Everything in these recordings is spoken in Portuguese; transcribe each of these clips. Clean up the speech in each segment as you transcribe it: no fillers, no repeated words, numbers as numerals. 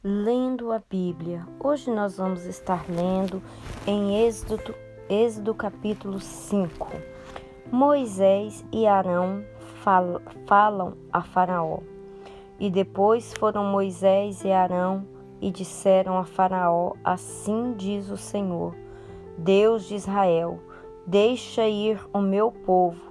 Lendo a Bíblia. Hoje nós vamos estar lendo em Êxodo capítulo 5. Moisés e Arão falam a Faraó. E depois foram Moisés e Arão e disseram a Faraó: Assim diz o Senhor, Deus de Israel: Deixa ir o meu povo,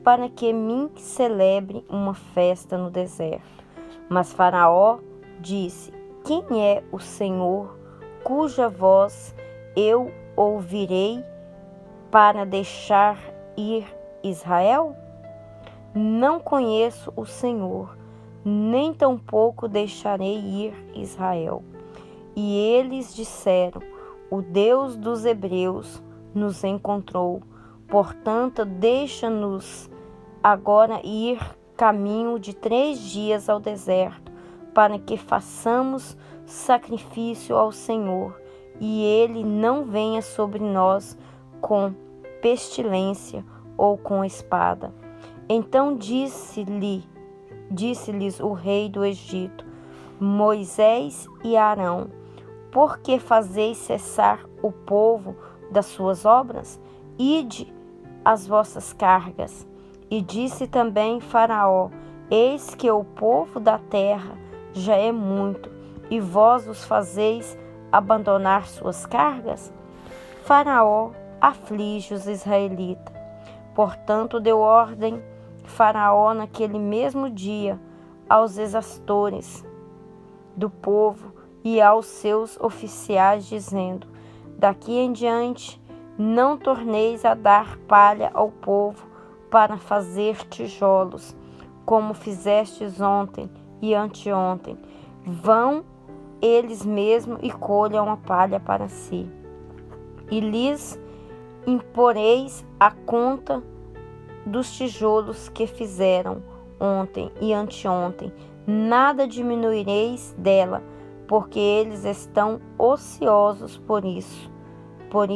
para que me celebre uma festa no deserto. Mas Faraó disse: Quem é o Senhor, cuja voz eu ouvirei para deixar ir Israel? Não conheço o Senhor, nem tampouco deixarei ir Israel. E eles disseram: O Deus dos Hebreus nos encontrou, portanto deixa-nos agora ir caminho de 3 dias ao deserto, para que façamos sacrifício ao Senhor, e ele não venha sobre nós com pestilência ou com espada. Então disse-lhes o rei do Egito: Moisés e Arão, por que fazeis cessar o povo das suas obras? Ide as vossas cargas. E disse também Faraó: Eis que o povo da terra já é muito, e vós os fazeis abandonar suas cargas? Faraó aflige os israelitas. Portanto, deu ordem Faraó naquele mesmo dia aos exastores do povo e aos seus oficiais, dizendo: Daqui em diante não torneis a dar palha ao povo para fazer tijolos, como fizestes ontem e anteontem. Vão eles mesmos e colham a palha para si. E lhes imporeis a conta dos tijolos que fizeram ontem e anteontem. Nada diminuireis dela, porque eles estão ociosos por isso. Por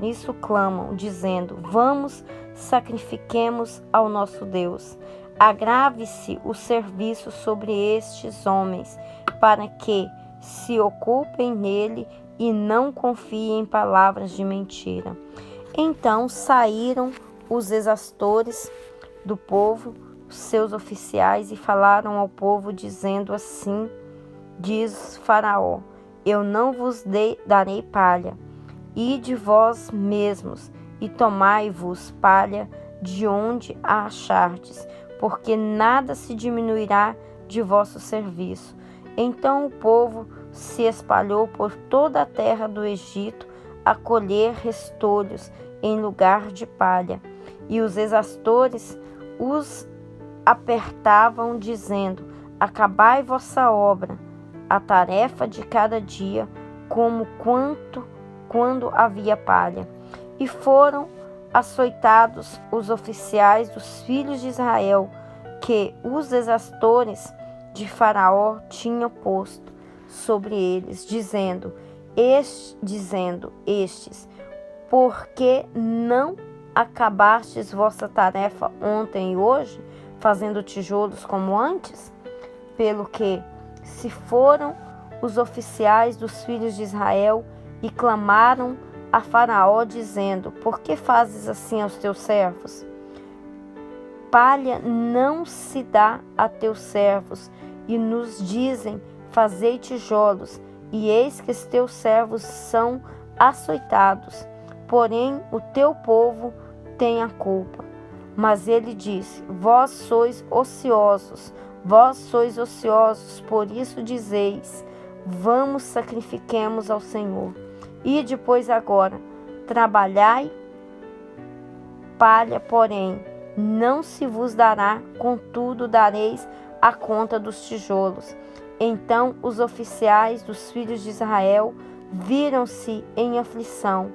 isso clamam, dizendo: Vamos, sacrifiquemos ao nosso Deus. Agrave-se o serviço sobre estes homens, para que se ocupem nele e não confiem em palavras de mentira. Então saíram os exastores do povo, seus oficiais, e falaram ao povo, dizendo: Assim diz Faraó: Eu não vos darei palha. Ide vós mesmos e tomai-vos palha de onde a achardes, porque nada se diminuirá de vosso serviço. Então o povo se espalhou por toda a terra do Egito a colher restolhos em lugar de palha. E os exastores os apertavam, dizendo: Acabai vossa obra, a tarefa de cada dia, como quando havia palha. E foram açoitados os oficiais dos filhos de Israel, que os exastores de Faraó tinham posto sobre eles, dizendo estes: Por que não acabastes vossa tarefa ontem e hoje, fazendo tijolos como antes? Pelo que se foram os oficiais dos filhos de Israel e clamaram a Faraó, dizendo: Por que fazes assim aos teus servos? Palha não se dá a teus servos, e nos dizem: Fazei tijolos, e eis que os teus servos são açoitados. Porém, o teu povo tem a culpa. Mas ele disse: Vós sois ociosos, por isso dizeis: Vamos, sacrifiquemos ao Senhor. E depois agora, trabalhai palha, porém, não se vos dará, contudo dareis a conta dos tijolos. Então os oficiais dos filhos de Israel viram-se em aflição,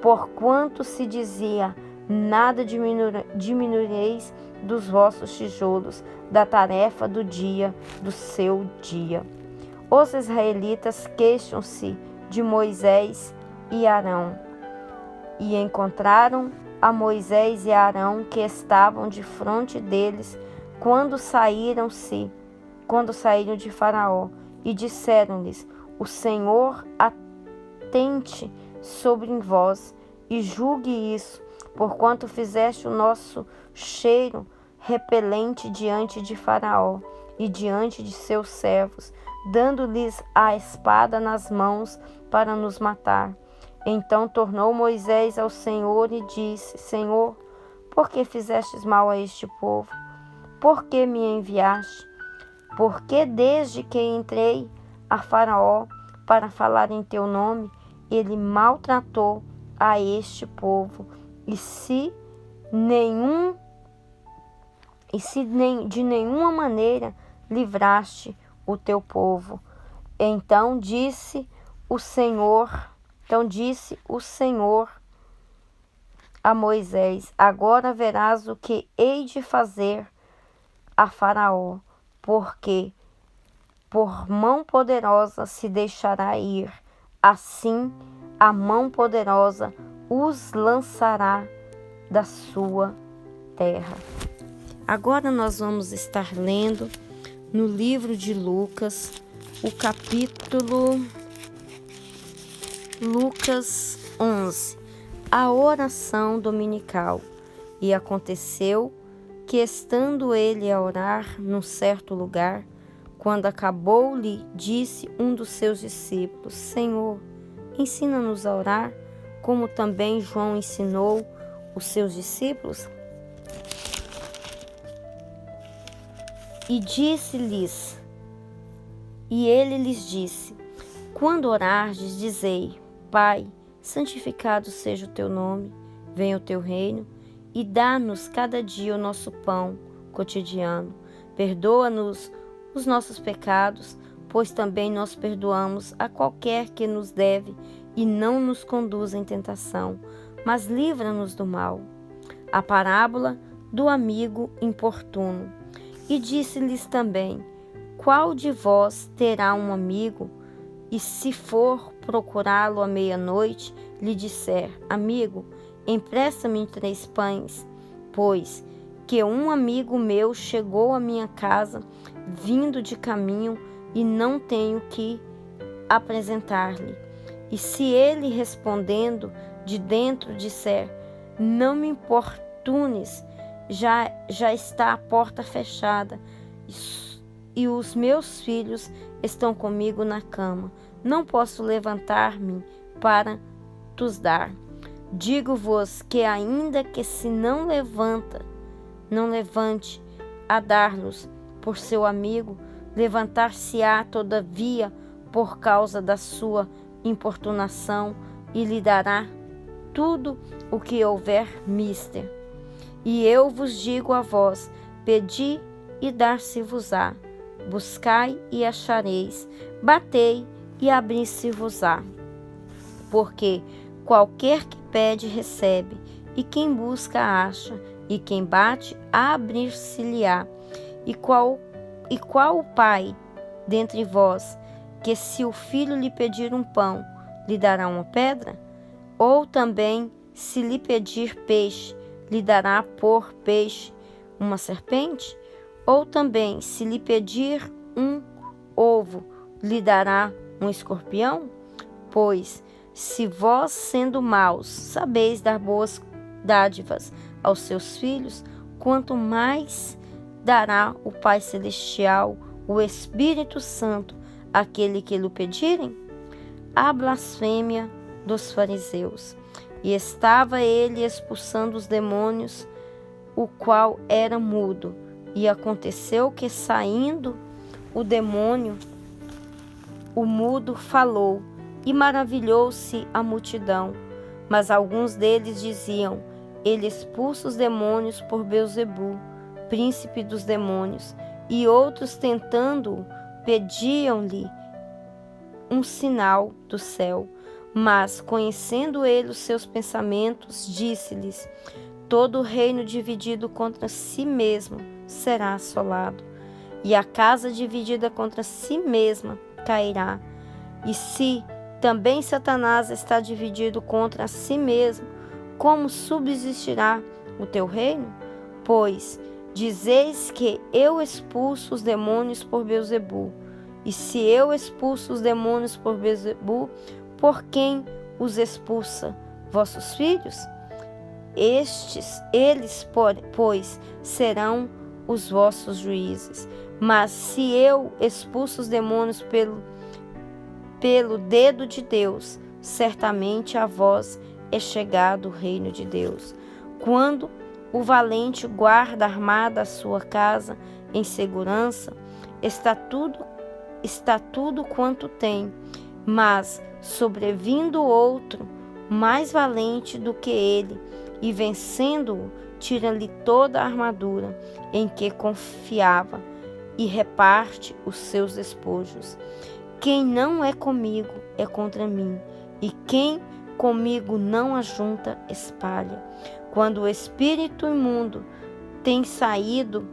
porquanto se dizia: Nada diminuireis dos vossos tijolos, da tarefa do dia do seu dia. Os israelitas queixam-se de Moisés e Arão, e encontraram a Moisés e Arão, que estavam de frente deles quando saíram de Faraó, e disseram-lhes: O Senhor atente sobre vós e julgue isso, porquanto fizeste o nosso cheiro repelente diante de Faraó e diante de seus servos, dando-lhes a espada nas mãos para nos matar. Então tornou Moisés ao Senhor e disse: Senhor, por que fizestes mal a este povo? Por que me enviaste? Porque desde que entrei a Faraó para falar em teu nome, ele maltratou a este povo, de nenhuma maneira livraste o teu povo. Então disse o Senhor a Moisés: Agora verás o que hei de fazer a Faraó, porque por mão poderosa se deixará ir. Assim a mão poderosa os lançará da sua terra. Agora nós vamos estar lendo no livro de Lucas, o capítulo Lucas 11, a oração dominical. E aconteceu que, estando ele a orar num certo lugar, quando acabou, lhe disse um dos seus discípulos: Senhor, ensina-nos a orar, como também João ensinou os seus discípulos. E ele lhes disse: Quando orardes, dizei: Pai, santificado seja o teu nome, venha o teu reino, e dá-nos cada dia o nosso pão cotidiano. Perdoa-nos os nossos pecados, pois também nós perdoamos a qualquer que nos deve, e não nos conduza em tentação, mas livra-nos do mal. A parábola do amigo importuno. E disse-lhes também: Qual de vós terá um amigo, e se for procurá-lo à meia-noite, lhe disser: Amigo, empresta-me 3 pães, pois que um amigo meu chegou à minha casa, vindo de caminho, e não tenho que apresentar-lhe. E se ele, respondendo de dentro, disser: Não me importunes, já está a porta fechada, e os meus filhos estão comigo na cama, não posso levantar-me para tos dar. Digo-vos que ainda que se não levante a dar-los por seu amigo, levantar-se-á todavia por causa da sua importunação, e lhe dará tudo o que houver mister. E eu vos digo a vós: pedi e dar-se-vos-á, buscai e achareis, batei e abrir-se-vos-á. Porque qualquer que pede, recebe, e quem busca, acha, e quem bate, abrir-se-lhe-á. E qual o pai dentre vós, que se o filho lhe pedir um pão, lhe dará uma pedra? Ou também, se lhe pedir peixe, lhe dará por peixe uma serpente? Ou também, se lhe pedir um ovo, lhe dará um escorpião? Pois, se vós, sendo maus, sabeis dar boas dádivas aos seus filhos, quanto mais dará o Pai Celestial, o Espírito Santo, àquele que lhe pedirem? A blasfêmia dos fariseus. E estava ele expulsando os demônios, o qual era mudo. E aconteceu que, saindo o demônio, o mudo falou, e maravilhou-se a multidão. Mas alguns deles diziam: Ele expulsa os demônios por Beelzebu, príncipe dos demônios. E outros, tentando-o, pediam-lhe um sinal do céu. Mas, conhecendo ele os seus pensamentos, disse-lhes: Todo reino dividido contra si mesmo será assolado, e a casa dividida contra si mesma cairá. E se também Satanás está dividido contra si mesmo, como subsistirá o teu reino? Pois dizeis que eu expulso os demônios por Beelzebu, E se eu expulso os demônios por Beelzebu, por quem os expulsa? Vossos filhos? Eles, pois, serão os vossos juízes. Mas se eu expulso os demônios pelo dedo de Deus, certamente a vós é chegado o reino de Deus. Quando o valente guarda armada a sua casa em segurança, está tudo quanto tem, mas sobrevindo outro mais valente do que ele, e vencendo-o, tira-lhe toda a armadura em que confiava e reparte os seus despojos. Quem não é comigo é contra mim, e quem comigo não ajunta, espalha. Quando o espírito imundo tem saído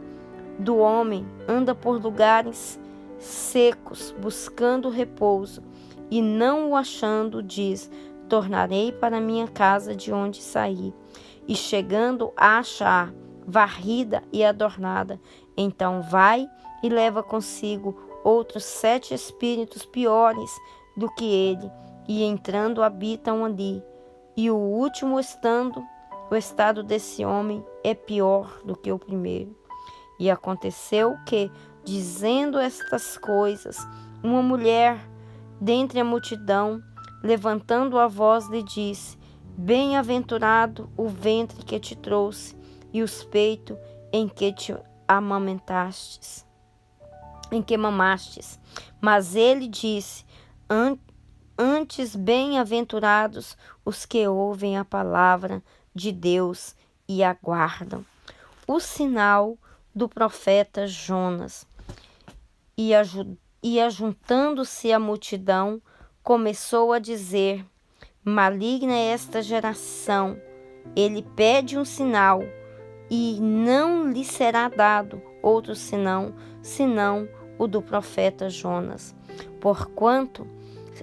do homem, anda por lugares secos, buscando repouso, e não o achando, diz: tornarei para minha casa de onde saí. E chegando a achar varrida e adornada, então vai e leva consigo outros 7 espíritos piores do que ele, e entrando habitam ali. E o último o estado desse homem é pior do que o primeiro. E aconteceu que, dizendo estas coisas, uma mulher dentre a multidão, levantando a voz, lhe disse: bem-aventurado o ventre que te trouxe e os peitos em que te amamantastes, em que mamastes. Mas ele disse: antes bem-aventurados os que ouvem a palavra de Deus e aguardam. O sinal do profeta Jonas. E ajuntando-se a multidão, começou a dizer: maligna é esta geração. Ele pede um sinal, e não lhe será dado outro senão o do profeta Jonas. Porquanto,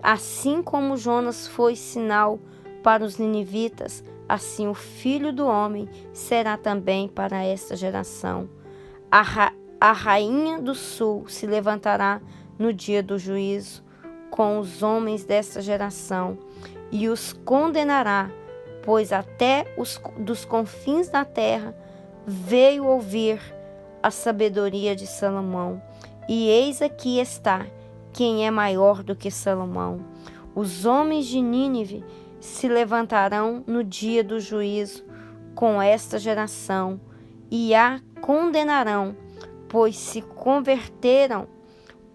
assim como Jonas foi sinal para os ninivitas, assim o Filho do Homem será também para esta geração. A rainha do sul se levantará no dia do juízo com os homens desta geração e os condenará, pois até dos confins da terra veio ouvir a sabedoria de Salomão. E eis aqui está quem é maior do que Salomão. Os homens de Nínive se levantarão no dia do juízo com esta geração e a condenarão, pois se converteram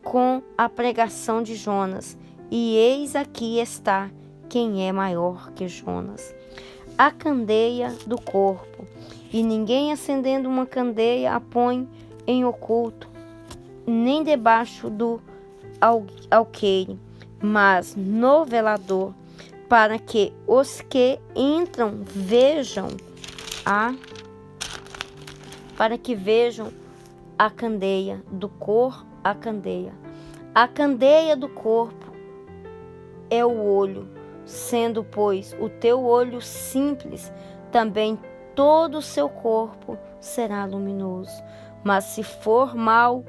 com a pregação de Jonas. E eis aqui está quem é maior que Jonas. A candeia do corpo. E ninguém, acendendo uma candeia, a põe em oculto, nem debaixo do alqueire, mas no velador, para que os que entram vejam a candeia do corpo. A candeia do corpo é o olho. Sendo, pois, o teu olho simples, também todo o seu corpo será luminoso. Mas se for mau,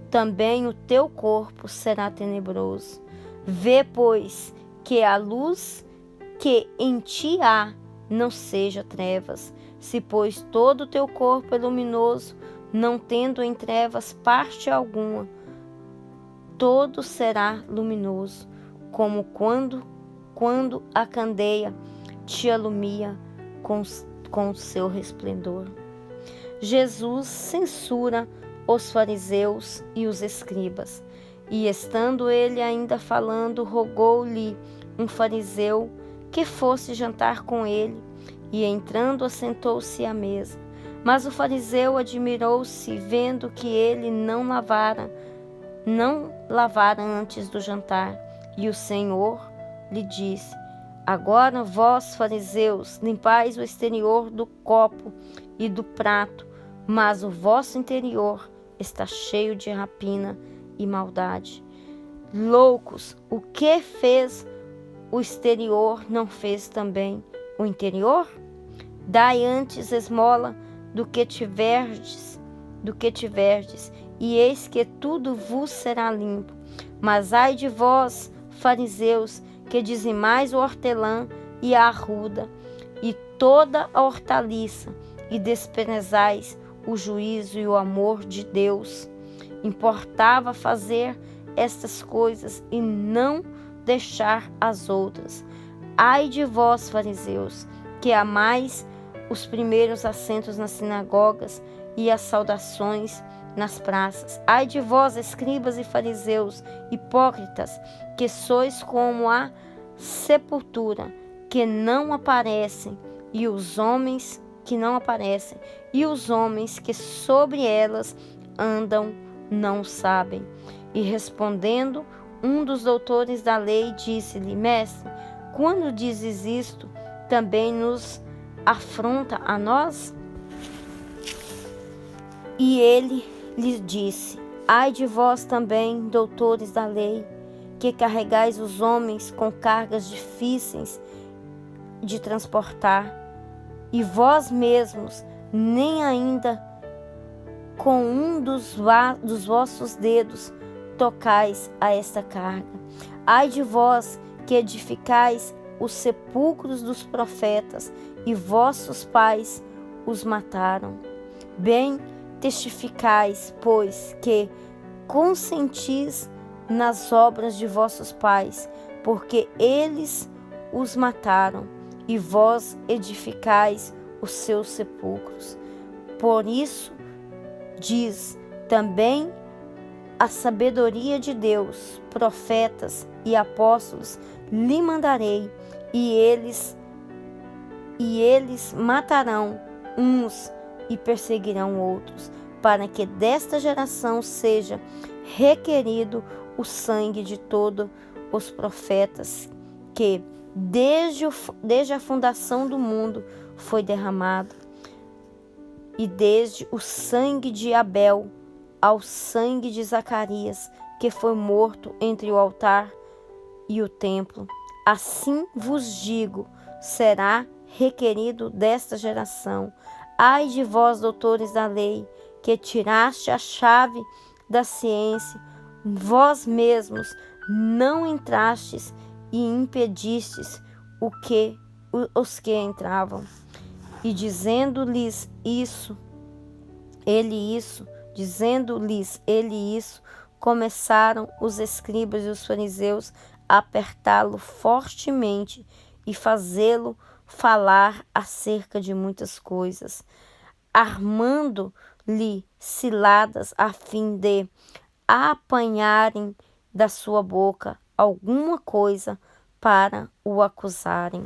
também o teu corpo será tenebroso. Vê, pois, que a luz que em ti há não seja trevas. Se, pois, todo o teu corpo é luminoso, não tendo em trevas parte alguma, todo será luminoso, como quando a candeia te alumia com o seu resplendor. Jesus censura os fariseus e os escribas. E estando ele ainda falando, rogou-lhe um fariseu que fosse jantar com ele, e entrando assentou-se à mesa. Mas o fariseu admirou-se, vendo que ele não lavara antes do jantar. E o Senhor lhe disse: agora vós, fariseus, limpais o exterior do copo e do prato, mas o vosso interior está cheio de rapina e maldade. Loucos, o que fez o exterior, não fez também o interior? Dai antes esmola do que tiverdes, e eis que tudo vos será limpo. Mas ai de vós, fariseus, que dizimais o hortelã e a arruda, e toda a hortaliça, e desprezais o juízo e o amor de Deus. Importava fazer estas coisas e não deixar as outras. Ai de vós, fariseus, que amais os primeiros assentos nas sinagogas e as saudações nas praças. Ai de vós, escribas e fariseus, hipócritas, que sois como a sepultura, que não aparecem, e os homens que não aparecem, e os homens que sobre elas andam não sabem. E respondendo, um dos doutores da lei disse-lhe: Mestre, quando dizes isto, também nos afronta a nós? E ele lhes disse: Ai de vós também, doutores da lei, que carregais os homens com cargas difíceis de transportar, e vós mesmos nem ainda com um dos vossos dedos tocais a esta carga. Ai de vós que edificais os sepulcros dos profetas, e vossos pais os mataram. Bem testificais, pois, que consentis nas obras de vossos pais, porque eles os mataram, e vós edificais os seus sepulcros. Por isso, diz também a sabedoria de Deus, profetas e apóstolos lhe mandarei, e eles matarão uns e perseguirão outros, para que desta geração seja requerido o sangue de todos os profetas, que desde a fundação do mundo foi derramado, e desde o sangue de Abel ao sangue de Zacarias, que foi morto entre o altar e o templo. Assim vos digo, será requerido desta geração. Ai de vós, doutores da lei, que tiraste a chave da ciência, vós mesmos não entrastes e impedistes os que entravam. E dizendo-lhes ele isso, começaram os escribas e os fariseus a apertá-lo fortemente e fazê-lo falar acerca de muitas coisas, armando-lhe ciladas a fim de apanharem da sua boca alguma coisa para o acusarem.